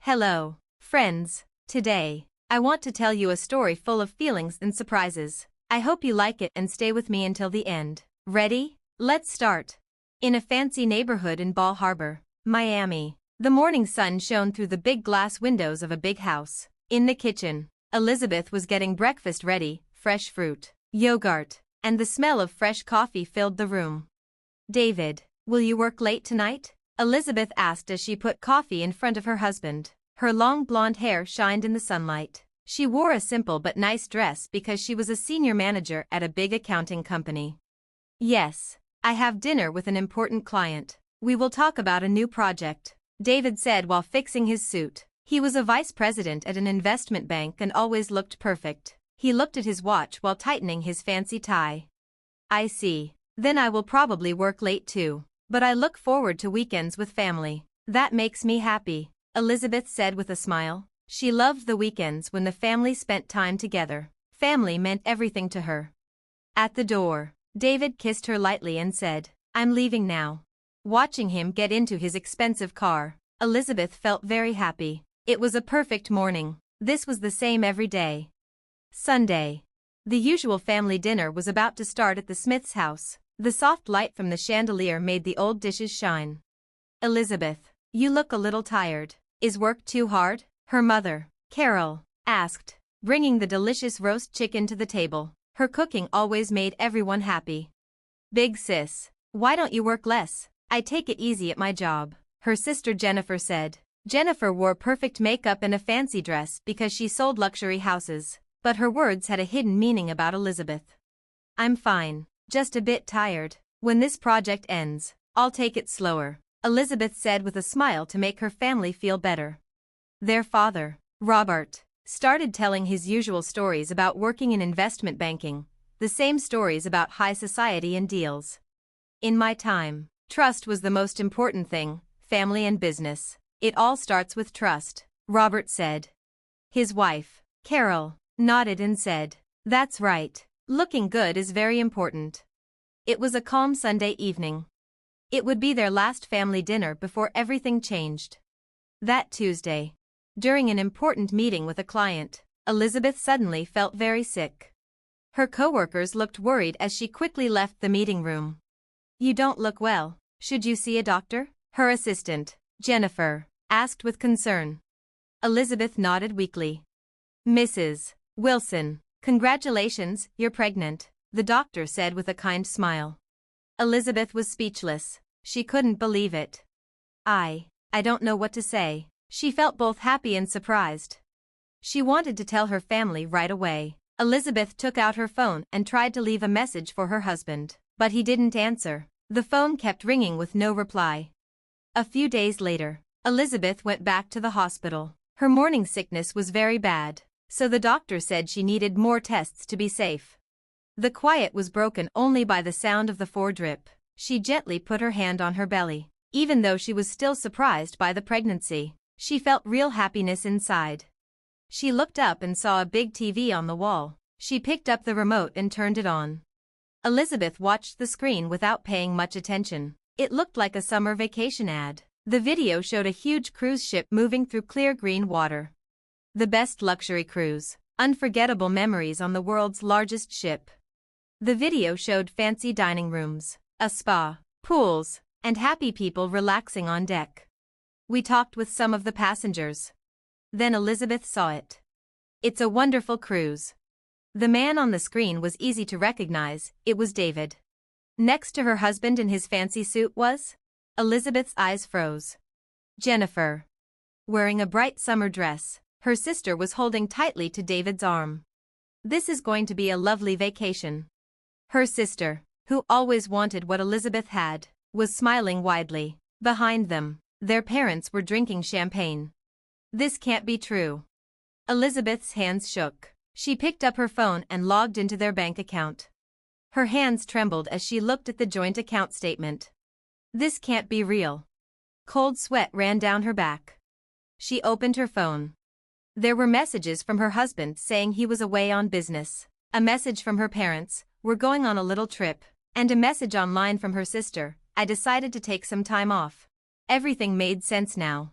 Hello, friends. Today, I want to tell you a story full of feelings and surprises. I hope you like it and stay with me until the end. Ready? Let's start. In a fancy neighborhood in Bal Harbour, Miami, the morning sun shone through the big glass windows of a big house. In the kitchen, Elizabeth was getting breakfast ready. Fresh fruit, yogurt, and the smell of fresh coffee filled the room. "David, will you work late tonight?" Elizabeth asked as she put coffee in front of her husband. Her long blonde hair shined in the sunlight. She wore a simple but nice dress because she was a senior manager at a big accounting company. "Yes, I have dinner with an important client. We will talk about a new project," David said while fixing his suit. He was a vice president at an investment bank and always looked perfect. He looked at his watch while tightening his fancy tie. "I see. Then I will probably work late too. But I look forward to weekends with family. That makes me happy," Elizabeth said with a smile. She loved the weekends when the family spent time together. Family meant everything to her. At the door, David kissed her lightly and said, "I'm leaving now." Watching him get into his expensive car, Elizabeth felt very happy. It was a perfect morning. This was the same every day. Sunday. The usual family dinner was about to start at the Smith's house. The soft light from the chandelier made the old dishes shine. "Elizabeth, you look a little tired. Is work too hard?" her mother, Carol, asked, bringing the delicious roast chicken to the table. Her cooking always made everyone happy. "Big sis, why don't you work less? I take it easy at my job," her sister Jennifer said. Jennifer wore perfect makeup and a fancy dress because she sold luxury houses, but her words had a hidden meaning about Elizabeth. "I'm fine. Just a bit tired. When this project ends, I'll take it slower," Elizabeth said with a smile to make her family feel better. Their father, Robert, started telling his usual stories about working in investment banking, the same stories about high society and deals. "In my time, trust was the most important thing, family and business. It all starts with trust," Robert said. His wife, Carol, nodded and said, "That's right. Looking good is very important." It was a calm Sunday evening. It would be their last family dinner before everything changed. That Tuesday, during an important meeting with a client, Elizabeth suddenly felt very sick. Her coworkers looked worried as she quickly left the meeting room. "You don't look well. Should you see a doctor?" her assistant, Jennifer, asked with concern. Elizabeth nodded weakly. "Mrs. Wilson, congratulations, you're pregnant," the doctor said with a kind smile. Elizabeth was speechless. She couldn't believe it. I don't know what to say." She felt both happy and surprised. She wanted to tell her family right away. Elizabeth took out her phone and tried to leave a message for her husband, but he didn't answer. The phone kept ringing with no reply. A few days later, Elizabeth went back to the hospital. Her morning sickness was very bad, so the doctor said she needed more tests to be safe. The quiet was broken only by the sound of the drip. She gently put her hand on her belly. Even though she was still surprised by the pregnancy, she felt real happiness inside. She looked up and saw a big TV on the wall. She picked up the remote and turned it on. Elizabeth watched the screen without paying much attention. It looked like a summer vacation ad. The video showed a huge cruise ship moving through clear green water. The best luxury cruise. Unforgettable memories on the world's largest ship. The video showed fancy dining rooms, a spa, pools, and happy people relaxing on deck. "We talked with some of the passengers. Then Elizabeth saw it. It's a wonderful cruise." The man on the screen was easy to recognize. It was David. Next to her husband in his fancy suit was? Elizabeth's eyes froze. Jennifer. Wearing a bright summer dress, her sister was holding tightly to David's arm. "This is going to be a lovely vacation." Her sister, who always wanted what Elizabeth had, was smiling widely. Behind them, their parents were drinking champagne. "This can't be true." Elizabeth's hands shook. She picked up her phone and logged into their bank account. Her hands trembled as she looked at the joint account statement. This can't be real. Cold sweat ran down her back. She opened her phone. There were messages from her husband saying he was away on business, a message from her parents, "We're going on a little trip," and a message online from her sister, "I decided to take some time off." Everything made sense now.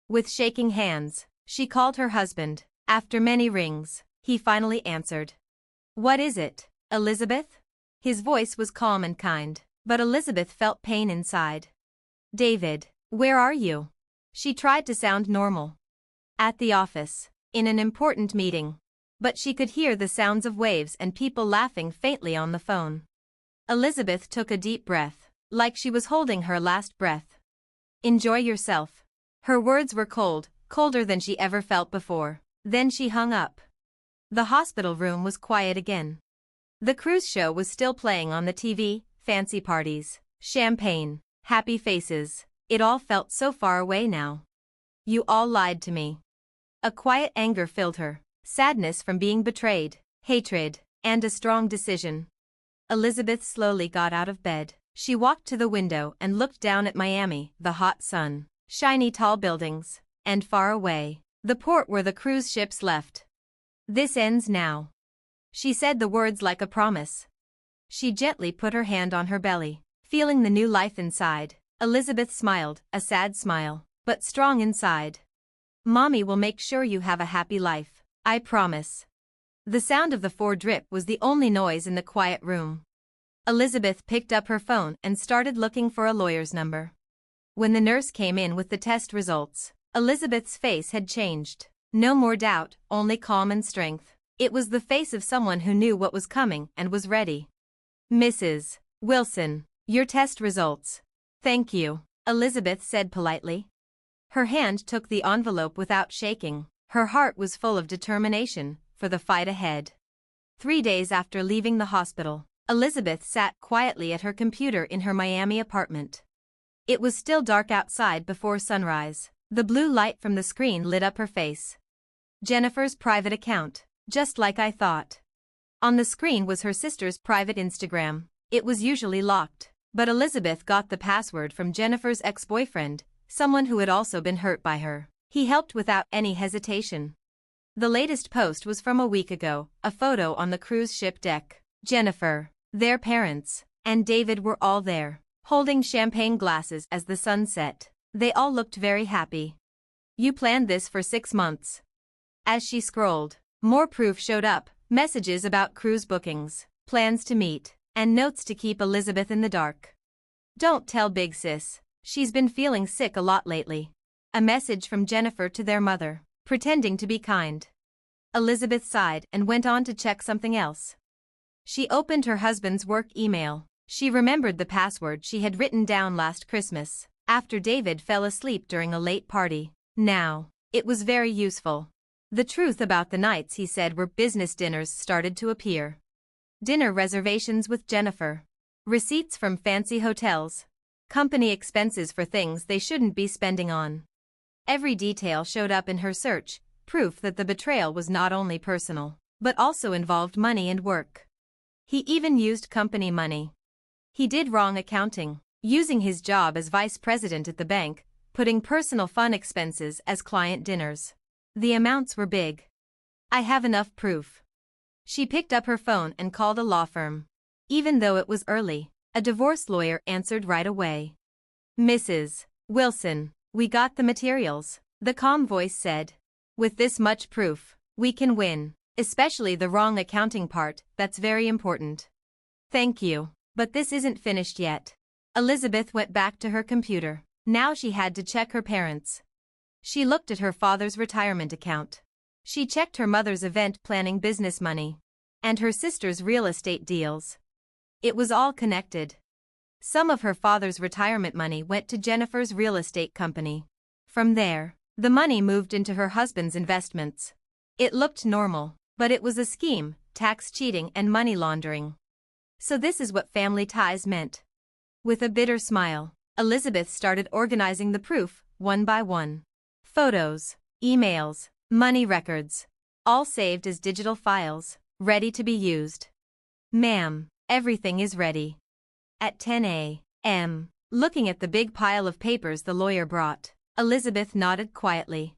With shaking hands, she called her husband. After many rings, he finally answered. "What is it, Elizabeth?" His voice was calm and kind, but Elizabeth felt pain inside. "David, where are you?" She tried to sound normal. "At the office, in an important meeting." But she could hear the sounds of waves and people laughing faintly on the phone. Elizabeth took a deep breath, like she was holding her last breath. "Enjoy yourself." Her words were cold, colder than she ever felt before. Then she hung up. The hospital room was quiet again. The cruise show was still playing on the TV, fancy parties, champagne, happy faces. It all felt so far away now. "You all lied to me." A quiet anger filled her, sadness from being betrayed, hatred, and a strong decision. Elizabeth slowly got out of bed. She walked to the window and looked down at Miami, the hot sun, shiny tall buildings, and far away, the port where the cruise ships left. "This ends now." She said the words like a promise. She gently put her hand on her belly, feeling the new life inside. Elizabeth smiled, a sad smile, but strong inside. "Mommy will make sure you have a happy life, I promise." The sound of the Ford drip was the only noise in the quiet room. Elizabeth picked up her phone and started looking for a lawyer's number. When the nurse came in with the test results, Elizabeth's face had changed. No more doubt, only calm and strength. It was the face of someone who knew what was coming and was ready. "Mrs. Wilson, your test results." "Thank you," Elizabeth said politely. Her hand took the envelope without shaking. Her heart was full of determination for the fight ahead. 3 days after leaving the hospital, Elizabeth sat quietly at her computer in her Miami apartment. It was still dark outside before sunrise. The blue light from the screen lit up her face. Jennifer's private account, just like I thought. On the screen was her sister's private Instagram. It was usually locked, but Elizabeth got the password from Jennifer's ex-boyfriend, someone who had also been hurt by her. He helped without any hesitation. The latest post was from a week ago, a photo on the cruise ship deck. Jennifer, their parents, and David were all there, holding champagne glasses as the sun set. They all looked very happy. "You planned this for 6 months." As she scrolled, more proof showed up, messages about cruise bookings, plans to meet, and notes to keep Elizabeth in the dark. "Don't tell Big Sis. She's been feeling sick a lot lately." A message from Jennifer to their mother, pretending to be kind. Elizabeth sighed and went on to check something else. She opened her husband's work email. She remembered the password she had written down last Christmas, after David fell asleep during a late party. Now, it was very useful. The truth about the nights he said were business dinners started to appear. Dinner reservations with Jennifer. Receipts from fancy hotels. Company expenses for things they shouldn't be spending on. Every detail showed up in her search, proof that the betrayal was not only personal, but also involved money and work. He even used company money. He did wrong accounting, using his job as vice president at the bank, putting personal fun expenses as client dinners. The amounts were big. "I have enough proof." She picked up her phone and called a law firm. Even though it was early, a divorce lawyer answered right away. "Mrs. Wilson, we got the materials," the calm voice said. "With this much proof, we can win, especially the wrong accounting part, that's very important." "Thank you, but this isn't finished yet." Elizabeth went back to her computer. Now she had to check her parents. She looked at her father's retirement account. She checked her mother's event planning business money. And her sister's real estate deals. It was all connected. Some of her father's retirement money went to Jennifer's real estate company. From there, the money moved into her husband's investments. It looked normal, but it was a scheme, tax cheating and money laundering. So this is what family ties meant. With a bitter smile, Elizabeth started organizing the proof, one by one. Photos, emails, money records, all saved as digital files, ready to be used. "Ma'am, everything is ready." At 10 a.m., looking at the big pile of papers the lawyer brought, Elizabeth nodded quietly.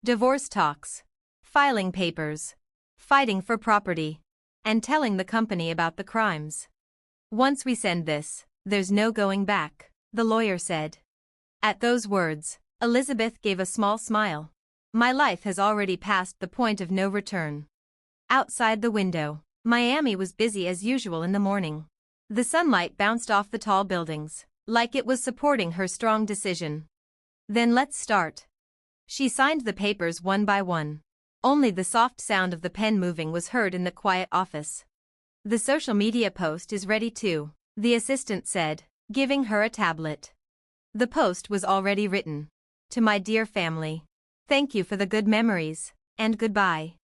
Divorce talks, filing papers, fighting for property, and telling the company about the crimes. "Once we send this, there's no going back," the lawyer said. At those words, Elizabeth gave a small smile. My life has already passed the point of no return. Outside the window, Miami was busy as usual in the morning. The sunlight bounced off the tall buildings, like it was supporting her strong decision. Then let's start. She signed the papers one by one. Only the soft sound of the pen moving was heard in the quiet office. The social media post is ready too, the assistant said, giving her a tablet. The post was already written. To my dear family. Thank you for the good memories, and goodbye.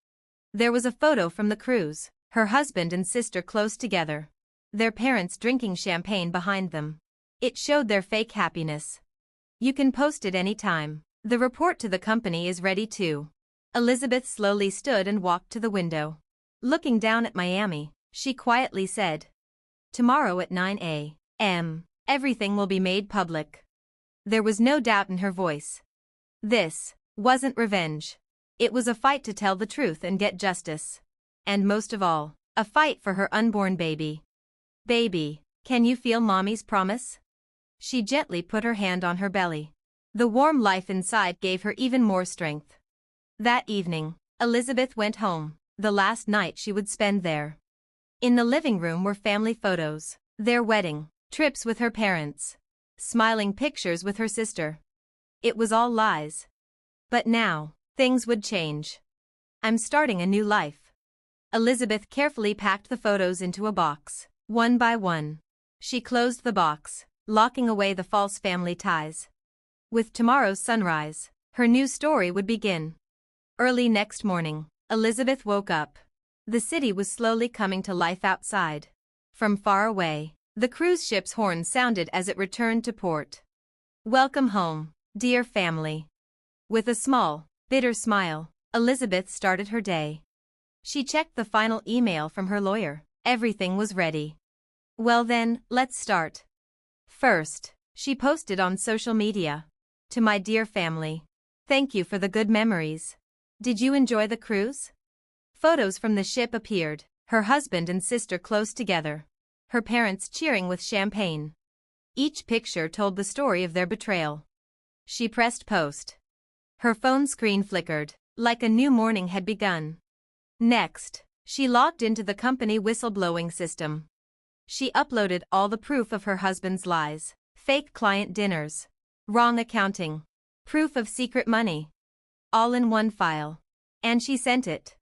There was a photo from the cruise, her husband and sister close together. Their parents drinking champagne behind them. It showed their fake happiness. You can post it any time. The report to the company is ready too. Elizabeth slowly stood and walked to the window. Looking down at Miami, she quietly said, "Tomorrow at 9 a.m., everything will be made public." There was no doubt in her voice. This wasn't revenge. It was a fight to tell the truth and get justice. And most of all, a fight for her unborn baby. "Baby, can you feel Mommy's promise?" She gently put her hand on her belly. The warm life inside gave her even more strength. That evening, Elizabeth went home, the last night she would spend there. In the living room were family photos, their wedding, trips with her parents, smiling pictures with her sister. It was all lies. But now, things would change. "I'm starting a new life." Elizabeth carefully packed the photos into a box, one by one. She closed the box, locking away the false family ties. With tomorrow's sunrise, her new story would begin. Early next morning, Elizabeth woke up. The city was slowly coming to life outside. From far away, the cruise ship's horn sounded as it returned to port. "Welcome home, dear family." With a small, bitter smile, Elizabeth started her day. She checked the final email from her lawyer. Everything was ready. Well then, let's start. First, she posted on social media. "To my dear family. Thank you for the good memories. Did you enjoy the cruise?" Photos from the ship appeared, her husband and sister close together. Her parents cheering with champagne. Each picture told the story of their betrayal. She pressed post. Her phone screen flickered, like a new morning had begun. Next, she logged into the company whistleblowing system. She uploaded all the proof of her husband's lies, fake client dinners, wrong accounting, proof of secret money. All in one file. And she sent it.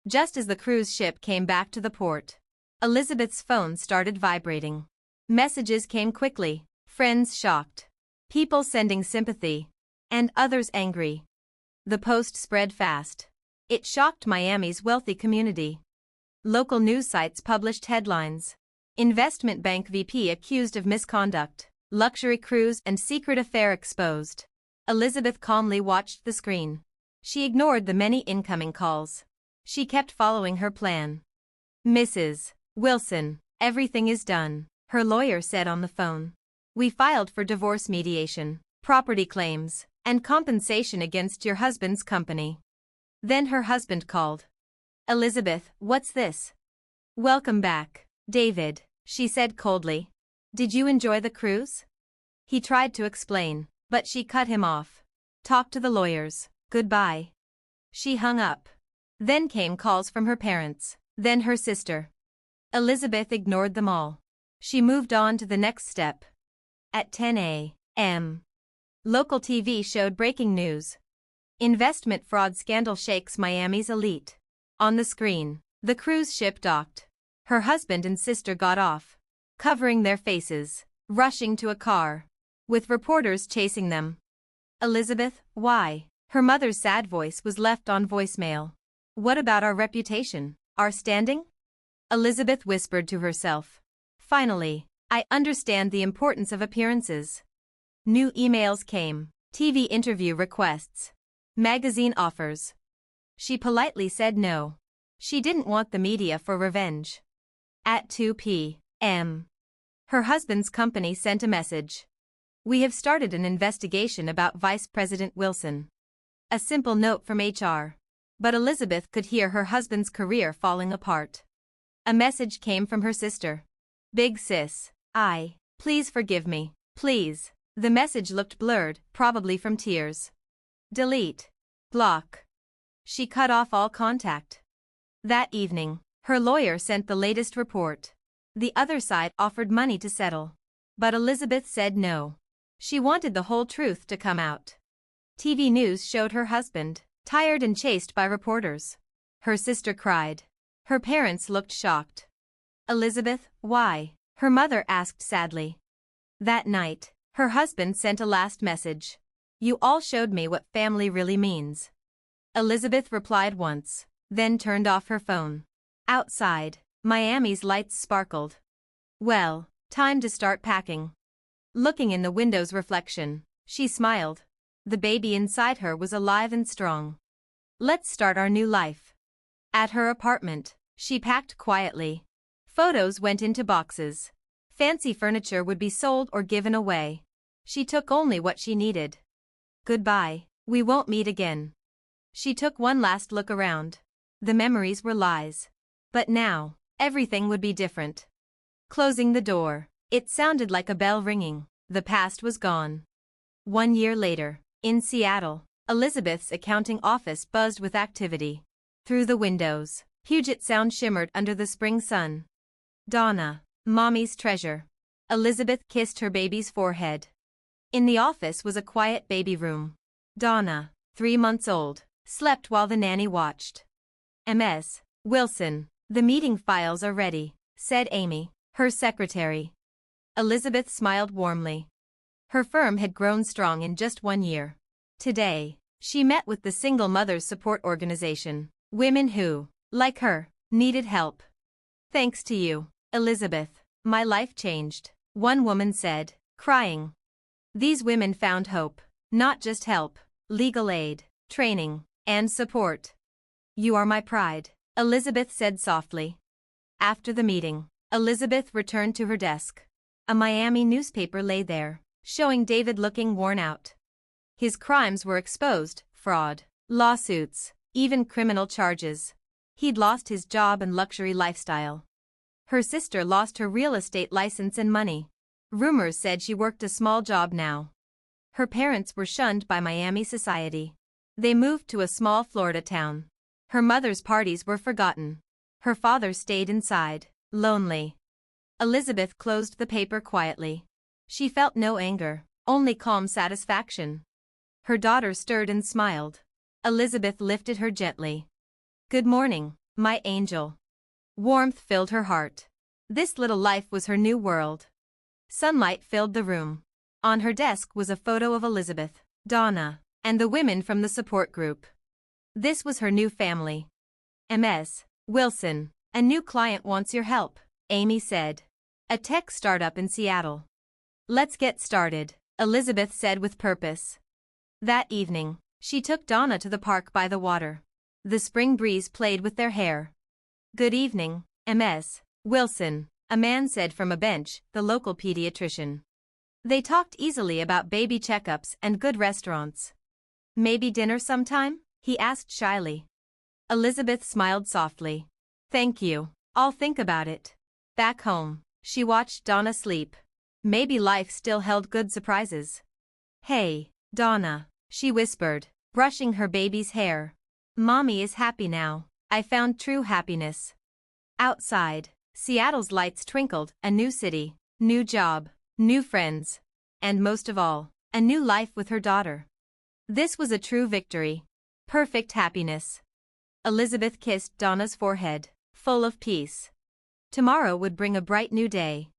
Just as the cruise ship came back to the port, Elizabeth's phone started vibrating. Messages came quickly, friends shocked, people sending sympathy, and others angry. The post spread fast. It shocked Miami's wealthy community. Local news sites published headlines. Investment bank VP accused of misconduct, luxury cruise and secret affair exposed. Elizabeth calmly watched the screen. She ignored the many incoming calls. She kept following her plan. "Mrs. Wilson, everything is done," her lawyer said on the phone. "We filed for divorce mediation, property claims, and compensation against your husband's company." Then her husband called. "Elizabeth, what's this?" "Welcome back, David," she said coldly. "Did you enjoy the cruise?" He tried to explain, but she cut him off. "Talk to the lawyers, goodbye." She hung up. Then came calls from her parents, then her sister. Elizabeth ignored them all. She moved on to the next step. At 10 a.m., local TV showed breaking news. Investment fraud scandal shakes Miami's elite. On the screen, the cruise ship docked. Her husband and sister got off, covering their faces, rushing to a car, with reporters chasing them. "Elizabeth, why?" Her mother's sad voice was left on voicemail. "What about our reputation, our standing?" Elizabeth whispered to herself. "Finally, I understand the importance of appearances." New emails came, TV interview requests, magazine offers. She politely said no. She didn't want the media for revenge. At 2 p.m., her husband's company sent a message. "We have started an investigation about Vice President Wilson." A simple note from HR. But Elizabeth could hear her husband's career falling apart. A message came from her sister. "Big sis, please forgive me, please." The message looked blurred, probably from tears. Delete. Block. She cut off all contact. That evening, her lawyer sent the latest report. The other side offered money to settle. But Elizabeth said no. She wanted the whole truth to come out. TV news showed her husband, tired and chased by reporters. Her sister cried. Her parents looked shocked. Elizabeth, why? Her mother asked sadly. That night, her husband sent a last message. You all showed me what family really means. Elizabeth replied once, then turned off her phone. Outside, Miami's lights sparkled. Well, time to start packing. Looking in the window's reflection, she smiled. The baby inside her was alive and strong. Let's start our new life. At her apartment, she packed quietly. Photos went into boxes. Fancy furniture would be sold or given away. She took only what she needed. Goodbye, we won't meet again. She took one last look around. The memories were lies. But now, everything would be different. Closing the door, it sounded like a bell ringing. The past was gone. 1 year later, in Seattle, Elizabeth's accounting office buzzed with activity. Through the windows, Puget Sound shimmered under the spring sun. Donna, Mommy's treasure. Elizabeth kissed her baby's forehead. In the office was a quiet baby room. Donna, 3 months old, slept while the nanny watched. Ms. Wilson, the meeting files are ready, said Amy, her secretary. Elizabeth smiled warmly. Her firm had grown strong in just 1 year. Today, she met with the Single Mothers Support Organization, women who, like her, needed help. Thanks to you, Elizabeth, my life changed, one woman said, crying. These women found hope, not just help, legal aid, training, and support. You are my pride, Elizabeth said softly. After the meeting, Elizabeth returned to her desk. A Miami newspaper lay there, showing David looking worn out. His crimes were exposed, fraud, lawsuits, even criminal charges. He'd lost his job and luxury lifestyle. Her sister lost her real estate license and money. Rumors said she worked a small job now. Her parents were shunned by Miami society. They moved to a small Florida town. Her mother's parties were forgotten. Her father stayed inside, lonely. Elizabeth closed the paper quietly. She felt no anger, only calm satisfaction. Her daughter stirred and smiled. Elizabeth lifted her gently. Good morning, my angel. Warmth filled her heart. This little life was her new world. Sunlight filled the room. On her desk was a photo of Elizabeth, Donna, and the women from the support group. This was her new family. Ms. Wilson, a new client wants your help, Amy said. A tech startup in Seattle. Let's get started, Elizabeth said with purpose. That evening, she took Donna to the park by the water. The spring breeze played with their hair. Good evening, Ms. Wilson, a man said from a bench, the local pediatrician. They talked easily about baby checkups and good restaurants. Maybe dinner sometime? He asked shyly. Elizabeth smiled softly. Thank you, I'll think about it. Back home, she watched Donna sleep. Maybe life still held good surprises. Hey, Donna, she whispered, brushing her baby's hair. Mommy is happy now. I found true happiness. Outside, Seattle's lights twinkled, a new city, new job, new friends, and most of all, a new life with her daughter. This was a true victory. Perfect happiness. Elizabeth kissed Donna's forehead, full of peace. Tomorrow would bring a bright new day.